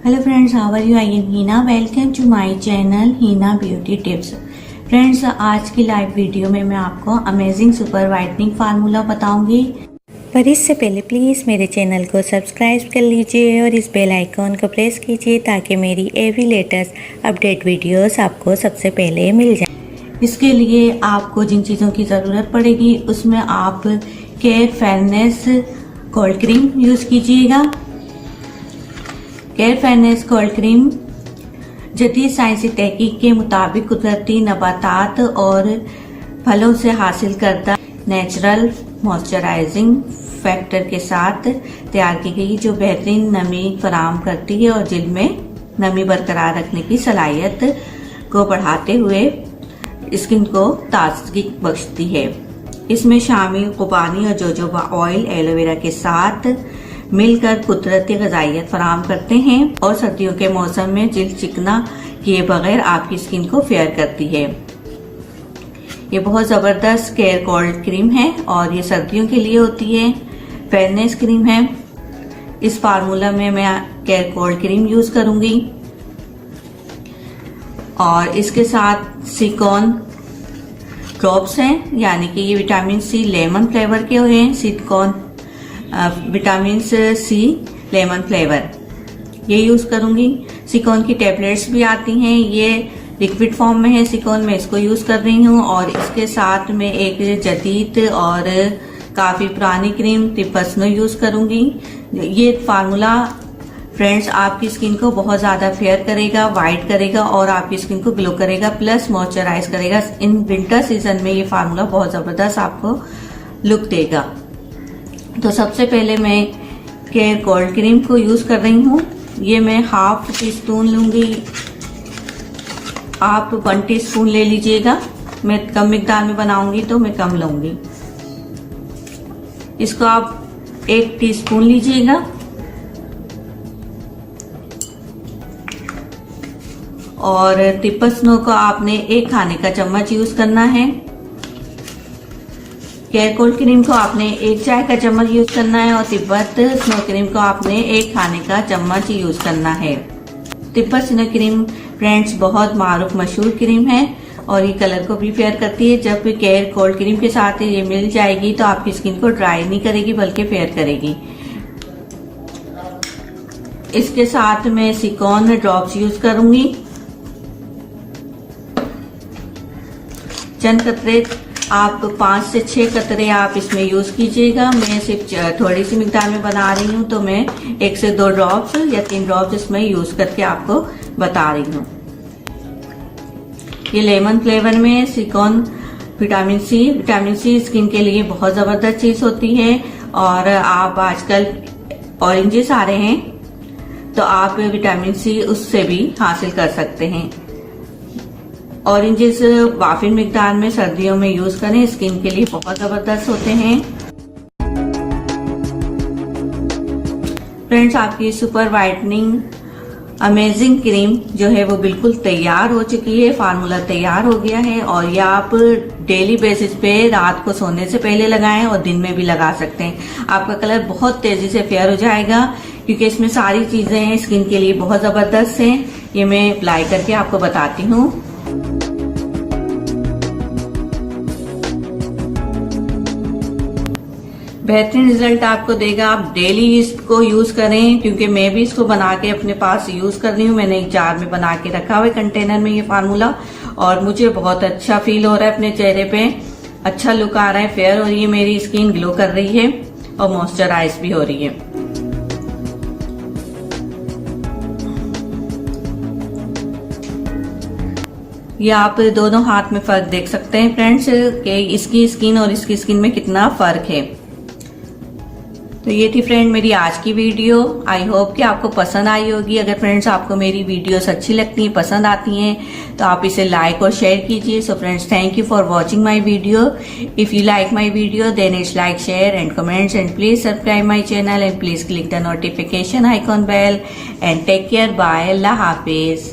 Hello friends, how are you? I am Heena. Welcome to my channel Heena beauty tips. Friends, आज की live video में मैं आपको amazing super whitening formula बताऊंगी। पर इससे पहले प्लीज़ मेरे चैनल को सब्सक्राइब कर लीजिए और इस बेल आइकॉन को प्रेस कीजिए ताकि मेरी एवरी लेटेस्ट अपडेट वीडियोस आपको सबसे पहले मिल जाए। इसके लिए आपको जिन चीज़ों की ज़रूरत पड़ेगी उसमें आप care fairness cold cream use कीजिएगा। केयर फेयरनेस कोल्ड क्रीम जदीद साइंसी तहकीक के मुताबिक कुदरती नबातात और फलों से हासिल करदा नेचुरल मॉइस्चराइजिंग फैक्टर के साथ तैयार की गई, जो बेहतरीन नमी फराहम करती है और जिल्द में नमी बरकरार रखने की सलाहियत को बढ़ाते हुए स्किन को ताजगी बख्शती है। इसमें शामिल खुबानी और जोजोबा ऑयल एलोवेरा के साथ मिलकर कुदरती ग़िज़ाइयत फराहम करते हैं और सर्दियों के मौसम में जिल्द चिकना किए बगैर आपकी स्किन को फेयर करती है। ये बहुत ज़बरदस्त केयर कोल्ड क्रीम है और ये सर्दियों के लिए होती है। फेयरनेस क्रीम है। इस फार्मूला में मैं केयर कोल्ड क्रीम यूज करूंगी और इसके साथ सिलिकॉन ड्रॉप्स हैं, यानी कि ये विटामिन सी लेमन फ्लेवर के हैं। Silicon vitamin C lemon flavour ये यूज करूंगी। सिलिकॉन की टेबलेट्स भी आती हैं, ये लिक्विड फॉर्म में है सिलिकॉन, में इसको यूज कर रही हूँ। और इसके साथ में एक जदीद और काफी पुरानी क्रीम टिपसनो यूज करूंगी। ये फार्मूला फ्रेंड्स आपकी स्किन को बहुत ज्यादा फेयर करेगा, वाइट करेगा और आपकी स्किन को ग्लो करेगा, प्लस मॉइस्चराइज करेगा। इन विंटर सीजन में ये फार्मूला बहुत जबरदस्त आपको लुक देगा। तो सबसे पहले मैं केयर कोल्ड क्रीम को यूज कर रही हूँ। ये मैं हाफ टी स्पून लूंगी, आप 1 टीस्पून ले लीजिएगा। मैं कम मिकदार में बनाऊंगी तो मैं कम लूंगी। इसको आप 1 टीस्पून लीजिएगा और टिपसनो को आपने 1 खाने का चम्मच यूज करना है। केयर कोल्ड क्रीम को आपने 1 चाय का चम्मच यूज करना है और तिब्बत स्नो क्रीम को आपने 1 खाने का चम्मच यूज करना है। तिब्बत स्नो क्रीम फ्रेंड्स बहुत मारूफ मशहूर क्रीम है और ये कलर को भी फेयर करती है। जब केयर कोल्ड क्रीम के साथ ये मिल जाएगी तो आपकी स्किन को ड्राई नहीं करेगी बल्कि फेयर करेगी। इसके साथ मैं सिलिकॉन ड्रॉप्स यूज करूंगी। चंद कतरे, आप 5 से 6 कतरे आप इसमें यूज कीजिएगा। मैं सिर्फ थोड़ी सी मिकदार में बना रही हूँ तो मैं 1 से 2 ड्रॉप्स या 3 ड्रॉप्स इसमें यूज करके आपको बता रही हूँ। ये लेमन फ्लेवर में सिलिकॉन विटामिन सी स्किन के लिए बहुत जबरदस्त चीज होती है। और आप आजकल ऑरेंजेस आ रहे हैं तो आप विटामिन सी उससे भी हासिल कर सकते हैं। ऑरेंजेस वाफी मिकदार में सर्दियों में यूज करें, स्किन के लिए बहुत जबरदस्त होते हैं। फ्रेंड्स, आपकी सुपर वाइटनिंग अमेजिंग क्रीम जो है वो बिल्कुल तैयार हो चुकी है। फार्मूला तैयार हो गया है और ये आप डेली बेसिस पे रात को सोने से पहले लगाएं और दिन में भी लगा सकते हैं। आपका कलर बहुत तेजी से फेयर हो जाएगा क्योंकि इसमें सारी चीजें हैं, स्किन के लिए बहुत जबरदस्त हैं। ये मैं अप्लाई करके आपको बताती हूँ। बेहतरीन रिजल्ट आपको देगा। आप डेली इसको यूज करें क्योंकि मैं भी इसको बना के अपने पास यूज कर रही हूँ। मैंने एक जार में बना के रखा हुआ है कंटेनर में ये फार्मूला और मुझे बहुत अच्छा फील हो रहा है। अपने चेहरे पे अच्छा लुक आ रहा है, फेयर हो रही है मेरी स्किन, ग्लो कर रही है और मॉइस्चराइज भी हो रही है। ये आप दोनों हाथ में फर्क देख सकते हैं फ्रेंड्स कि इसकी स्किन और इसकी स्किन में कितना फर्क है। तो ये थी फ्रेंड मेरी आज की वीडियो। आई होप कि आपको पसंद आई होगी। अगर फ्रेंड्स आपको मेरी वीडियोस अच्छी लगती हैं, पसंद आती हैं तो आप इसे लाइक और शेयर कीजिए। So friends, thank you for watching my video. If you like my video then it's like, share and comments and please subscribe my channel and please click the notification icon bell and take care. Bye, अल्लाह हाफिज।